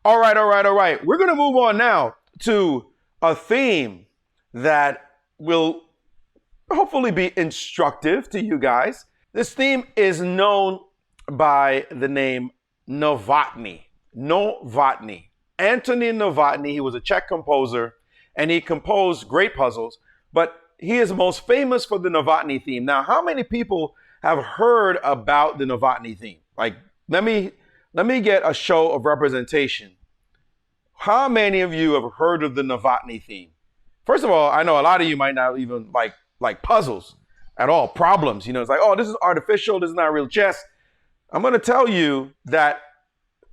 All right, all right, all right. We're going to move on now to a theme that will hopefully be instructive to you guys. This theme is known by the name Novotny. Novotny. Anthony Novotny, he was a Czech composer, and he composed great puzzles, but he is most famous for the Novotny theme. Now, how many people have heard about the Novotny theme? Like, let me get a show of representation. How many of you have heard of the Novotny theme? First of all, I know a lot of you might not even like puzzles at all, problems. You know, it's like, oh, this is artificial, this is not real chess. I'm going to tell you that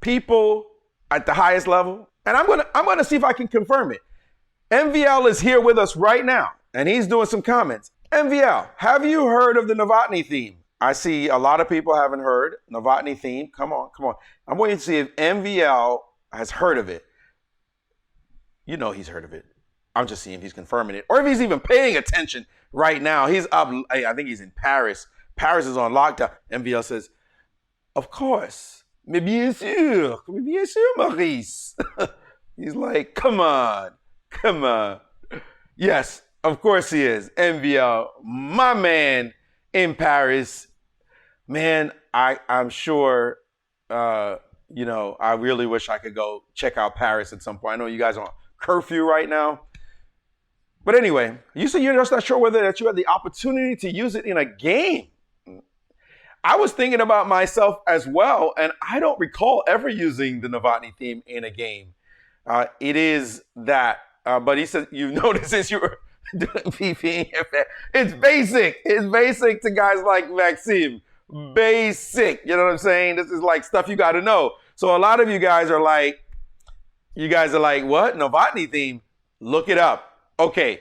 people at the highest level, and I'm going to see if I can confirm it. MVL is here with us right now, and he's doing some comments. MVL, have you heard of the Novotny theme? I see a lot of people haven't heard Novotny theme. Come on, come on. I'm waiting to see if MVL has heard of it. You know he's heard of it. I'm just seeing if he's confirming it, or if he's even paying attention right now. He's up, I think he's in Paris. Paris is on lockdown. MVL says, of course. Mais bien sûr, Maurice. He's like, come on. Yes, of course he is. MVL, my man in Paris. Man, I'm sure, I really wish I could go check out Paris at some point. I know you guys are on curfew right now. But anyway, you said you're just not sure whether that you had the opportunity to use it in a game. I was thinking about myself as well, and I don't recall ever using the Novotny theme in a game. It is that, but he said, you noticed since you were doing PvP, it's basic. It's basic to guys like Maxime. Basic, you know what I'm saying? This is like stuff you got to know. So a lot of you guys are like, what? Novotny theme? Look it up. Okay,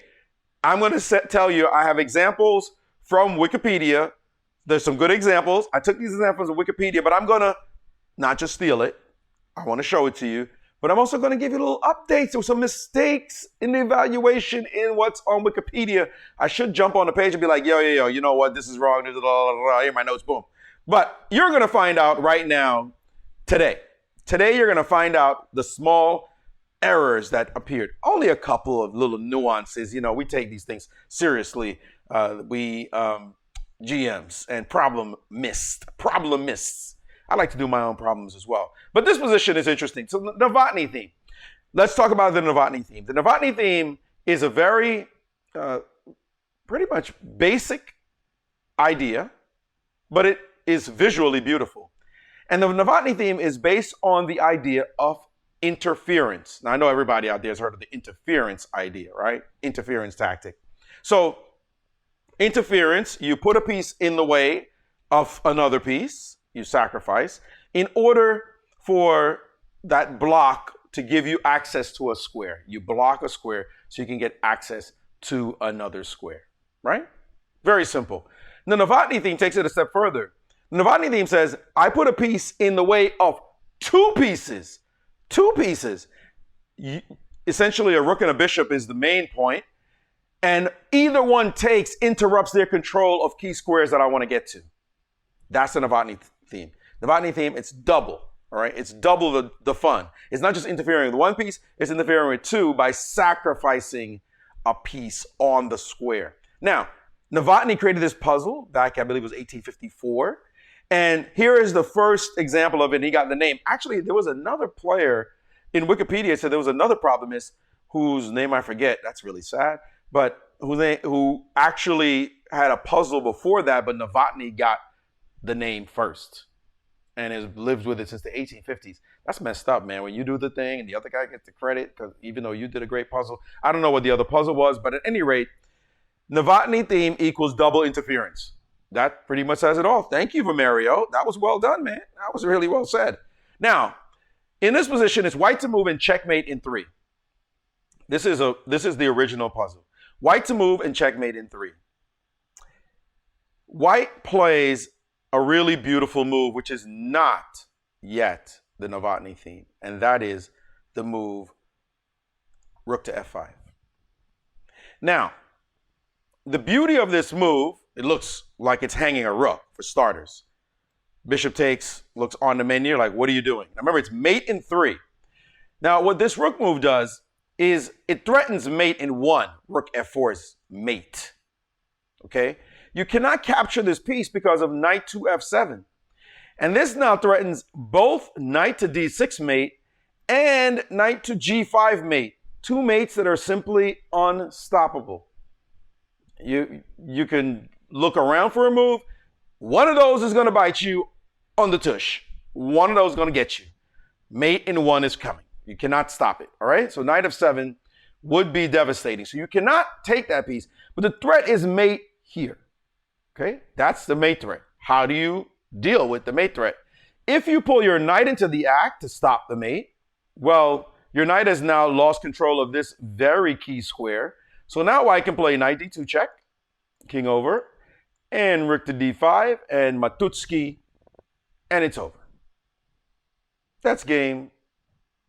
I'm going to tell you, I have examples from Wikipedia. There's some good examples. I took these examples of Wikipedia, but I'm going to not just steal it. I want to show it to you. But I'm also going to give you little updates or some mistakes in the evaluation in what's on Wikipedia. I should jump on the page and be like, yo, you know what? This is wrong. Here are my notes, boom. But you're going to find out right now, today. Today, you're going to find out the small errors that appeared. Only a couple of little nuances. You know, we take these things seriously. GMs and problemists. I like to do my own problems as well. But this position is interesting. So the Novotny theme. Let's talk about the Novotny theme. The Novotny theme is a very, pretty much basic idea, but it is visually beautiful. And the Novotny theme is based on the idea of interference. Now, I know everybody out there has heard of the interference idea, right? Interference tactic. So interference, you put a piece in the way of another piece, you sacrifice, in order for that block to give you access to a square. You block a square so you can get access to another square, right? Very simple. The Novotny theme takes it a step further. The Novotny theme says, I put a piece in the way of two pieces. Two pieces. Essentially, a rook and a bishop is the main point. And either one interrupts their control of key squares that I want to get to. That's the Novotny theme. Novotny theme, it's double, all right? It's double the fun. It's not just interfering with one piece, it's interfering with two by sacrificing a piece on the square. Now, Novotny created this puzzle back, I believe it was 1854. And here is the first example of it. And he got the name. Actually, there was another player in Wikipedia said there was another problemist whose name I forget. That's really sad. But who actually had a puzzle before that, but Novotny got the name first and has lived with it since the 1850s. That's messed up, man. When you do the thing and the other guy gets the credit, because even though you did a great puzzle, I don't know what the other puzzle was, but at any rate, Novotny theme equals double interference. That pretty much says it all. Thank you, Mario. That was well done, man. That was really well said. Now, in this position, it's white to move and checkmate in 3. This is the original puzzle. White to move and checkmate in 3. White plays a really beautiful move, which is not yet the Novotny theme, and that is the move rook to f5. Now, the beauty of this move, it looks like it's hanging a rook, for starters. Bishop takes, looks on the menu, like, what are you doing? Now remember, it's mate in 3. Now, what this rook move does is it threatens mate in 1. Rook f4 is mate. Okay? You cannot capture this piece because of knight to f7. And this now threatens both knight to d6 mate and knight to g5 mate. 2 mates that are simply unstoppable. You can look around for a move. One of those is going to bite you on the tush. One of those is going to get you. Mate in 1 is coming. You cannot stop it. All right? So knight f7 would be devastating. So you cannot take that piece. But the threat is mate here. Okay? That's the mate threat. How do you deal with the mate threat? If you pull your knight into the act to stop the mate, well, your knight has now lost control of this very key square. So now I can play knight d2 check, king over, and rook to d5, and Matutski, and it's over. That's game.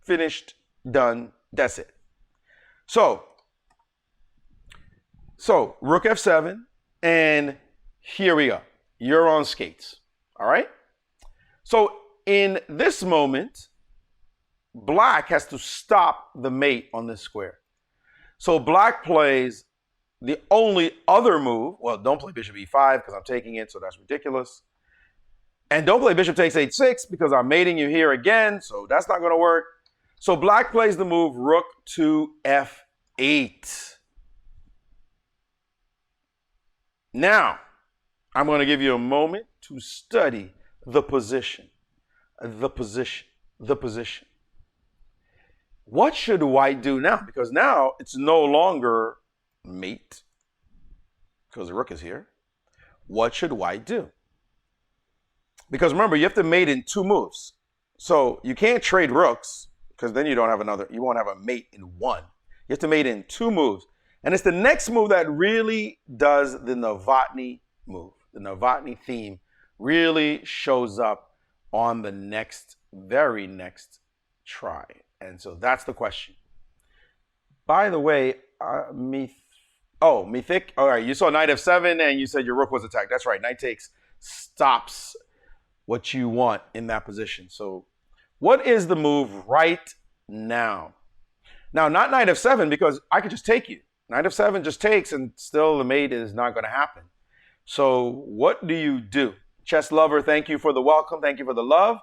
Finished. Done. That's it. So rook f7, and here we go. You're on skates. All right? So in this moment, black has to stop the mate on this square. So black plays the only other move. Well, don't play bishop e5 because I'm taking it, so that's ridiculous. And don't play bishop takes h6 because I'm mating you here again, so that's not going to work. So black plays the move rook to f8. Now, I'm going to give you a moment to study the position. The position. The position. What should white do now? Because now it's no longer mate, because the rook is here. What should white do? Because remember, you have to mate in 2 moves. So you can't trade rooks, because then you won't have a mate in 1. You have to mate in 2 moves. And it's the next move that really does the Novotny move. The Novotny theme really shows up on the very next try. And so that's the question. By the way, Mythic. All right, you saw knight f7 and you said your rook was attacked. That's right. Knight takes stops what you want in that position. So what is the move right now? Now, not knight f7 because I could just take you. Knight f7 just takes and still the mate is not going to happen. So what do you do? Chess lover, thank you for the welcome. Thank you for the love.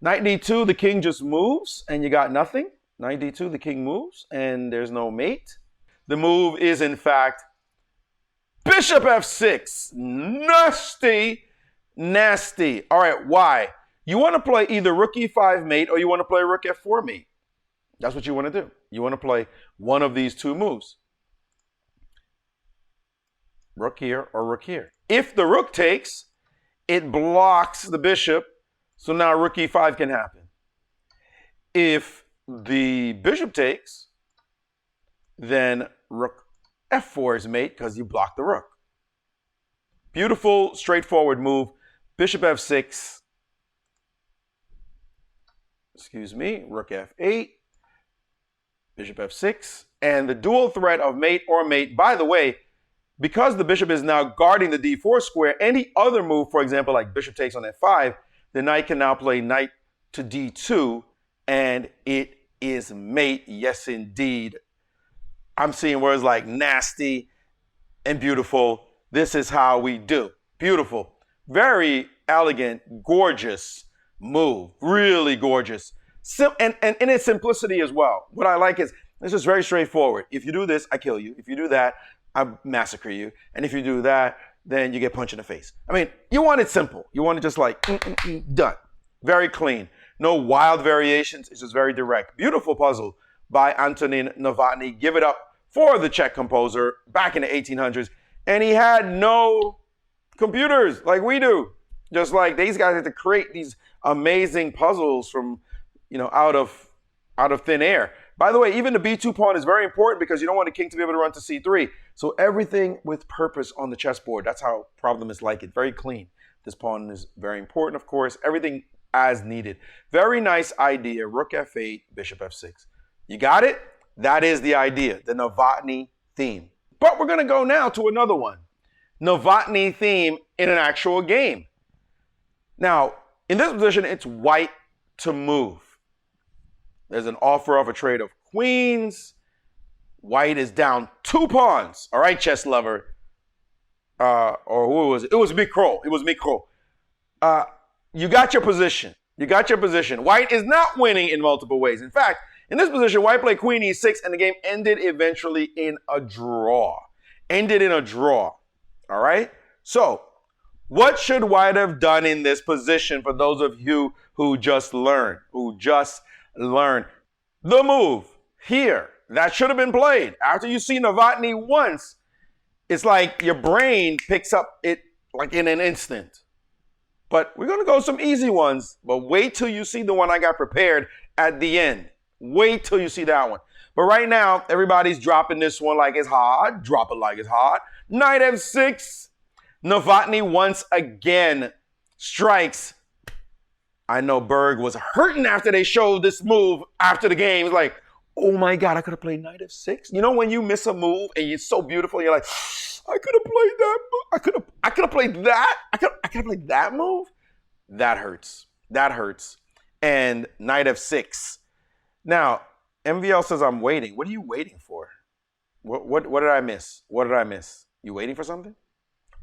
Knight d2, the king just moves and you got nothing. Knight d2, the king moves and there's no mate. The move is, in fact, bishop f6. Nasty, nasty. All right, why? You want to play either rook e5 mate or you want to play rook f4 mate. That's what you want to do. You want to play one of these 2 moves. Rook here or rook here. If the rook takes, it blocks the bishop, so now rook e5 can happen. If the bishop takes, then rook f4 is mate because you block the rook. Beautiful, straightforward move. Bishop f6. Excuse me. Rook f8. Bishop f6. And the dual threat of mate or mate, by the way, because the bishop is now guarding the d4 square, any other move, for example, like bishop takes on f5, the knight can now play knight to d2, and it is mate. Yes, indeed. I'm seeing words like nasty and beautiful. This is how we do. Beautiful. Very elegant, gorgeous move. Really gorgeous. And in its simplicity as well. What I like is this is very straightforward. If you do this, I kill you. If you do that, I massacre you. And if you do that, then you get punched in the face. I mean, you want it simple. You want it just like, done. Very clean. No wild variations. It's just very direct. Beautiful puzzle by Antonin Novotny. Give it up for the Czech composer back in the 1800s. And he had no computers like we do. Just like these guys had to create these amazing puzzles from, out of thin air. By the way, even the b2 pawn is very important because you don't want the king to be able to run to c3. So everything with purpose on the chessboard. That's how problemists like it. Very clean. This pawn is very important, of course. Everything as needed. Very nice idea. Rook f8, bishop f6. You got it? That is the idea, the Novotny theme. But we're going to go now to another one. Novotny theme in an actual game. Now, in this position, it's white to move. There's an offer of a trade of queens. White is down 2 pawns. All right, chess lover. Or who was it? It was Micro. It was Micro. You got your position. You got your position. White is not winning in multiple ways. In fact, in this position, White played Queen E6, and the game ended eventually in a draw. Ended in a draw. All right? So, what should White have done in this position for those of you who just learned? The move here. That should have been played. After you see Novotny once, it's like your brain picks up it like in an instant. But we're going to go some easy ones, but wait till you see the one I got prepared at the end. Wait till you see that one. But right now, everybody's dropping this one like it's hard. Drop it like it's hard. Knight F6. Novotny once again strikes. I know Berg was hurting after they showed this move after the game. It's like, oh my God, I could have played Knight F6. You know when you miss a move and it's so beautiful, you're like, I could have played that move. I could have played that. I could have played that move. That hurts. That hurts. And Knight F6. Now, MVL says I'm waiting. What are you waiting for? What did I miss? What did I miss? You waiting for something?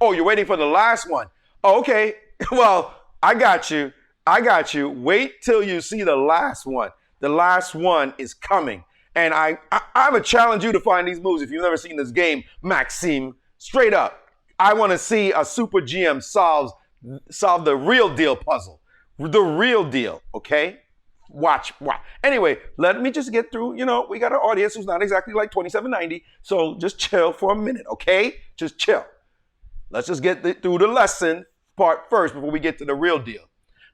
Oh, you're waiting for the last one. Oh, okay. Well, I got you. I got you. Wait till you see the last one. The last one is coming. And I would challenge you to find these moves if you've never seen this game, Maxime. Straight up. I want to see a Super GM solve the real deal puzzle. The real deal, okay? Watch. Anyway, let me just get through. You know, we got an audience who's not exactly like 2790, so just chill for a minute, okay? Just chill. Let's just get through the lesson part first before we get to the real deal.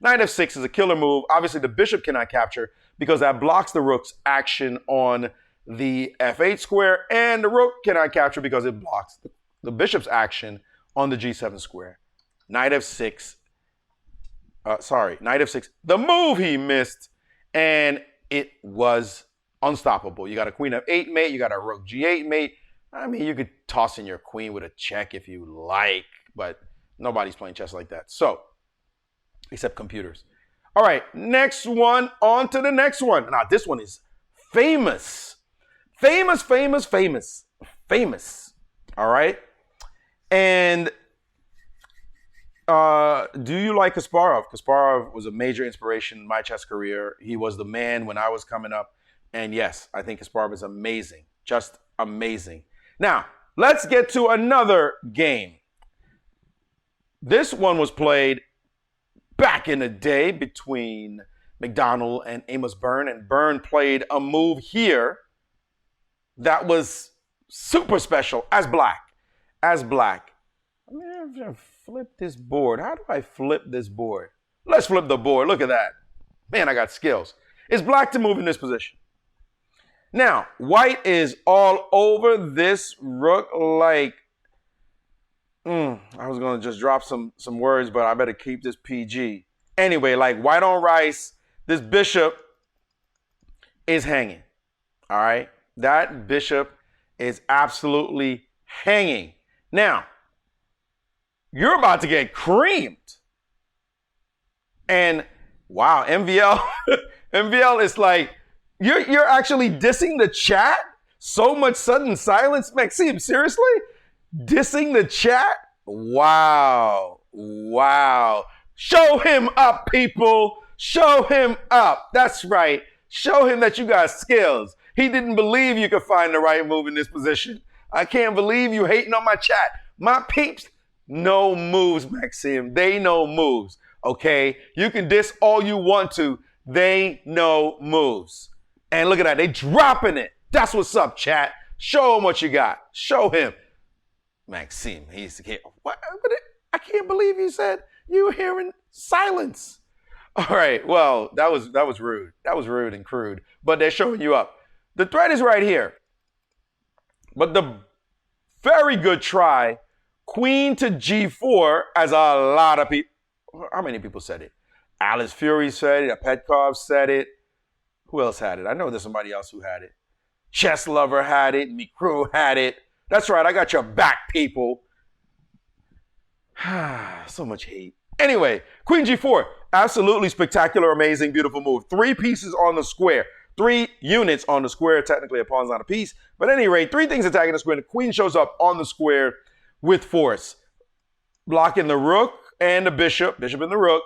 Knight F6 is a killer move. Obviously, the bishop cannot capture because that blocks the rook's action on the F8 square, and the rook cannot capture because it blocks the bishop's action on the G7 square. Knight F6. Knight F6. The move he missed, and it was unstoppable. You got a queen F8 mate. You got a rook G8 mate. I mean, you could toss in your queen with a check if you like, but nobody's playing chess like that. So, except computers. All right, next one, on to the next one. Now, this one is famous. Famous. All right? And do you like Kasparov? Kasparov was a major inspiration in my chess career. He was the man when I was coming up. And yes, I think Kasparov is amazing. Just amazing. Now, let's get to another game. This one was played back in the day between McDonald and Amos Byrne, and Byrne played a move here that was super special as black. I'm gonna flip this board. How do I flip this board? Let's flip the board. Look at that. Man, I got skills. It's black to move in this position. Now, white is all over this rook like, I was going to just drop some words, but I better keep this PG. Anyway, like white on rice, this bishop is hanging. All right? That bishop is absolutely hanging. Now, you're about to get creamed. And wow, MVL, MVL is like, you're actually dissing the chat? So much sudden silence, Maxime, seriously? Dissing the chat? Wow. Show him up, people. Show him up. That's right. Show him that you got skills. He didn't believe you could find the right move in this position. I can't believe you hating on my chat. My peeps know moves, Maxime. They know moves, okay? You can diss all you want to. They know moves. And look at that. They dropping it. That's what's up, chat. Show him what you got. Show him. Maxime, what? I can't believe you said you were hearing silence. All right, well, that was rude. That was rude and crude, but they're showing you up. The threat is right here. But the very good try, queen to G4, as a lot of people, how many people said it? Alice Fury said it, Petkov said it. Who else had it? I know there's somebody else who had it. Chess Lover had it, Mikro had it. That's right, I got your back, people. So much hate. Anyway, queen G4, absolutely spectacular, amazing, beautiful move. 3 pieces on the square. 3 units on the square. Technically, a pawn's not a piece. But at any rate, 3 things attacking the square. And the queen shows up on the square with force, blocking the rook and the bishop and the rook.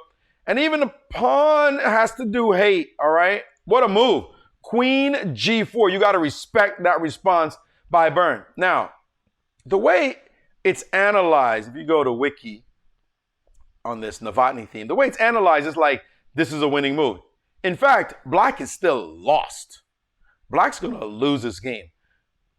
And even the pawn has to do hate, all right? What a move. Queen G4. You got to respect that response by Byrne. Now, the way it's analyzed, if you go to Wiki on this Novotny theme, the way it's analyzed is like, this is a winning move. In fact, Black is still lost. Black's going to lose this game.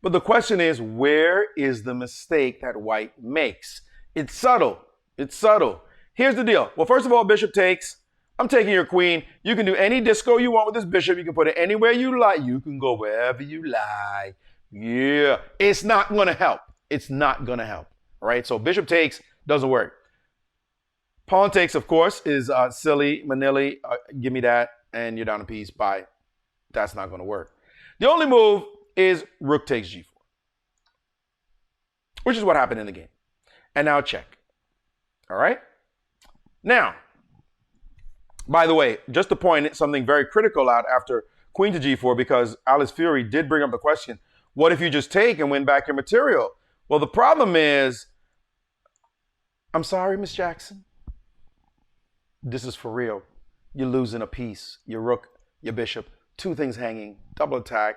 But the question is, where is the mistake that White makes? It's subtle. It's subtle. Here's the deal. Well, first of all, bishop takes. I'm taking your queen. You can do any disco you want with this bishop. You can put it anywhere you like. You can go wherever you like. Yeah. It's not going to help. It's not going to help. All right? So bishop takes doesn't work. Pawn takes, of course, is silly, manilly. Give me that, and you're down a piece. Bye. That's not going to work. The only move is rook takes g4, which is what happened in the game. And now check. All right? Now, by the way, just to point something very critical out after queen to g4, because Alice Fury did bring up the question, what if you just take and win back your material? Well, the problem is, I'm sorry, Miss Jackson. This is for real. You're losing a piece. Your rook, your bishop, 2 things hanging, double attack.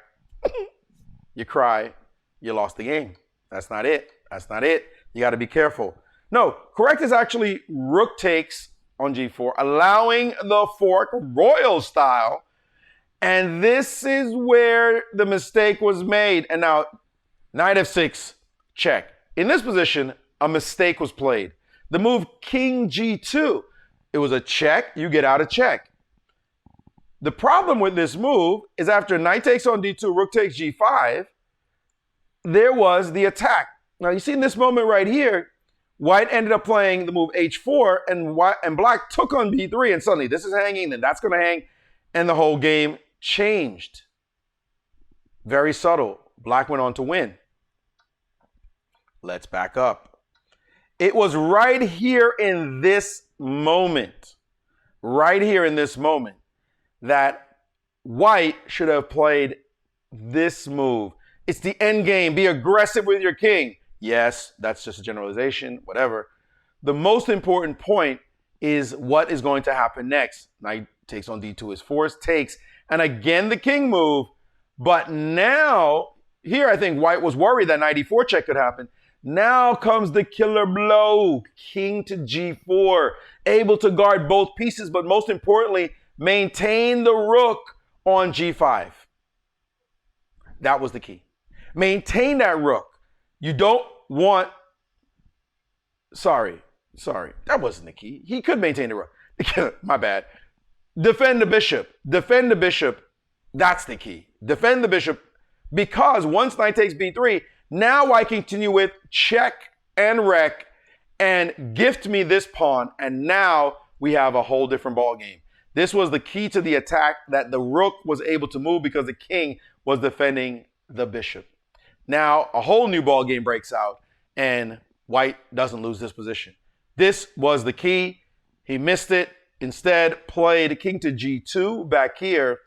You cry. You lost the game. That's not it. That's not it. You got to be careful. No, correct is actually rook takes on g4, allowing the fork royal style. And this is where the mistake was made. And now, knight f6, check. In this position, a mistake was played. The move king g2. It was a check. You get out of check. The problem with this move is after knight takes on d2, rook takes g5, there was the attack. Now, you see in this moment right here, White ended up playing the move h4, and Black took on b3, and suddenly this is hanging, then that's going to hang, and the whole game changed. Very subtle. Black went on to win. Let's back up. It was right here in this moment, that White should have played this move. It's the end game. Be aggressive with your king. Yes, that's just a generalization, whatever. The most important point is what is going to happen next. Knight takes on d2 is force, takes, and again the king move. But now, here I think White was worried that knight e4 check could happen. Now comes the killer blow, king to g4, able to guard both pieces, but most importantly, maintain the rook on g5. That was the key. Maintain that rook. You don't want, sorry, that wasn't the key. He could maintain the rook. My bad. Defend the bishop. That's the key. Defend the bishop, because once knight takes b3, now I continue with check and wreck and gift me this pawn, and now we have a whole different ball game. This was the key to the attack, that the rook was able to move because the king was defending the bishop. Now a whole new ball game breaks out, and White doesn't lose this position. This was the key. He missed it. Instead, played king to g2 back here,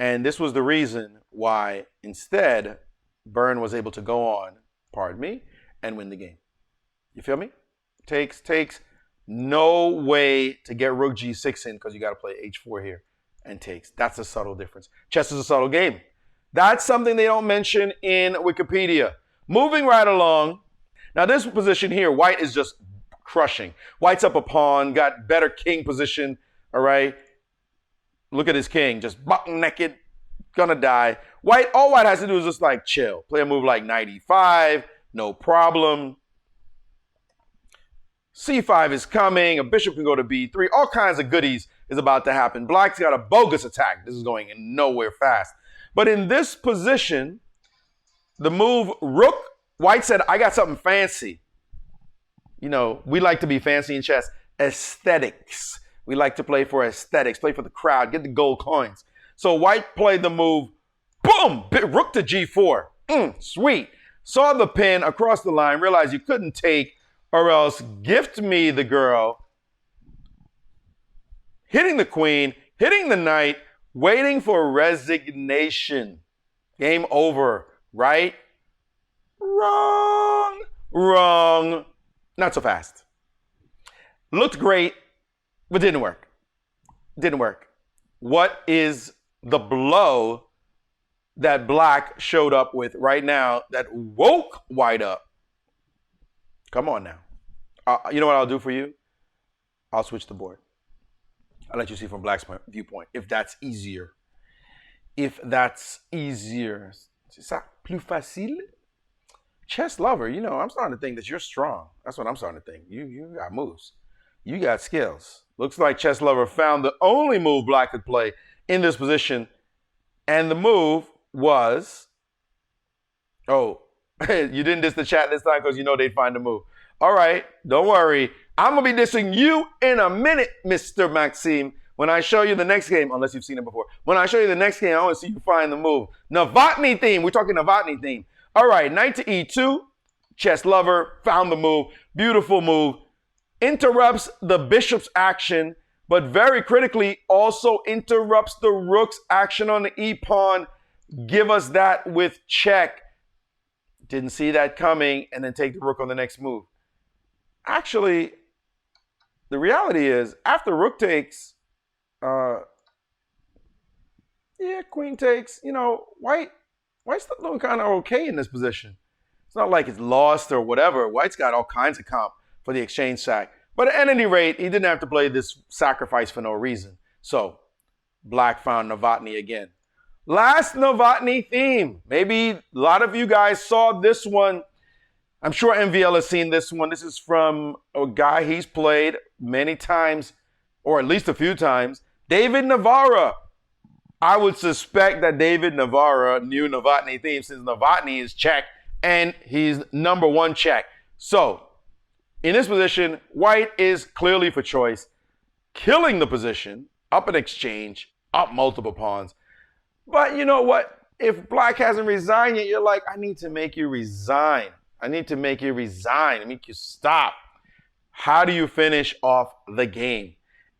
and this was the reason why instead Byrne was able to go on, pardon me, and win the game. You feel me? Takes. No way to get rook g6 in, because you got to play h4 here, and takes. That's a subtle difference. Chess is a subtle game. That's something they don't mention in Wikipedia. Moving right along. Now this position here, White is just crushing. White's up a pawn, got better king position, all right? Look at his king, just button naked, gonna die. All White has to do is just like chill. Play a move like knight e5, no problem. c5 is coming, a bishop can go to b3, all kinds of goodies is about to happen. Black's got a bogus attack. This is going nowhere fast. But in this position, the move rook, White said, I got something fancy. You know, we like to be fancy in chess. Aesthetics. We like to play for aesthetics, play for the crowd, get the gold coins. So White played the move, boom, rook to g4. Sweet. Saw the pin across the line, realized you couldn't take, or else gift me the girl. Hitting the queen, hitting the knight, waiting for resignation. Game over, right? Wrong. Wrong. Not so fast. Looked great, but didn't work. Didn't work. What is the blow that black showed up with right now that woke white up? Come on now. You know what I'll do for you? I'll switch the board. I'll let you see from black's viewpoint, if that's easier. If that's easier. C'est ça plus facile? Chess lover, you know, I'm starting to think that you're strong. That's what I'm starting to think. You got moves. You got skills. Looks like chess lover found the only move black could play in this position. And the move was, oh, you didn't diss the chat this time because you know they'd find the move. All right, don't worry. I'm going to be dissing you in a minute, Mr. Maxime, when I show you the next game, unless you've seen it before. When I show you the next game, I want to see you find the move. Novotny Theme. We're talking Novotny Theme. All right, knight to e2. Chess lover found the move. Beautiful move. Interrupts the bishop's action, but very critically also interrupts the rook's action on the e-pawn. Give us that with check. Didn't see that coming, and then take the rook on the next move. Actually, the reality is, after rook takes, queen takes, you know, white's looking kind of okay in this position. It's not like it's lost or whatever. White's got all kinds of comp for the exchange sack. But at any rate, he didn't have to play this sacrifice for no reason. So, black found Novotny again. Last Novotny theme. Maybe a lot of you guys saw this one. I'm sure MVL has seen this one. This is from a guy he's played many times, or at least a few times. David Navarra. I would suspect that David Navarra knew Novotny theme since Novotny is check and he's number one check. So, in this position, white is clearly for choice, killing the position, up an exchange, up multiple pawns. But you know what? If black hasn't resigned yet, you're like, I need to make you resign. I need to make you resign. I make you stop. How do you finish off the game?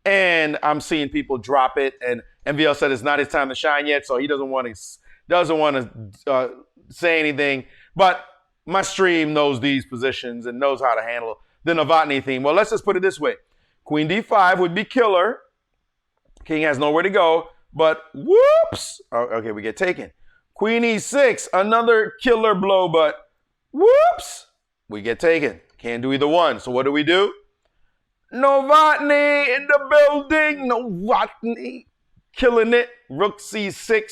And I'm seeing people drop it, and MVL said it's not his time to shine yet, so he doesn't want to say anything. But my stream knows these positions and knows how to handle the Novotny theme. Well, let's just put it this way. Queen d5 would be killer. King has nowhere to go, but whoops. Oh, okay, we get taken. Queen e6, another killer blow, but whoops. We get taken. Can't do either one. So what do? Novotny in the building. Novotny killing it. Rook c6.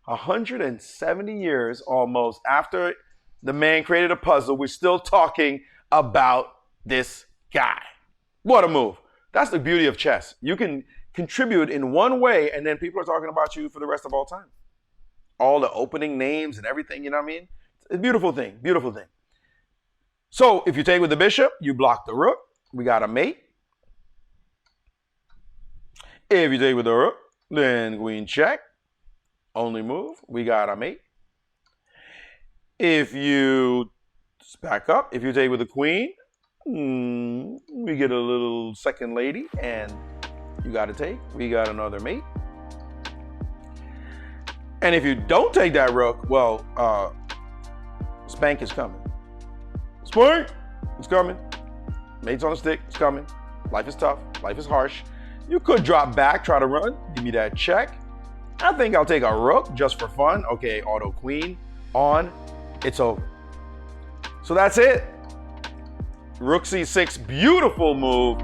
170 years almost after the man created a puzzle, we're still talking about this guy. What a move. That's the beauty of chess. You can contribute in one way, and then people are talking about you for the rest of all time. All the opening names and everything, you know what I mean? It's a beautiful thing, beautiful thing. So if you take with the bishop, you block the rook. We got a mate. If you take with the rook, then queen check. Only move. We got a mate. If you back up, if you take with the queen, we get a little second lady, and you got to take. We got another mate. And if you don't take that rook, well, spank is coming. Spank is coming. Mate's on the stick. It's coming. Life is tough. Life is harsh. You could drop back, try to run. Give me that check. I think I'll take a rook just for fun. Okay, auto queen on. It's over. So that's it. Rook c6, beautiful move.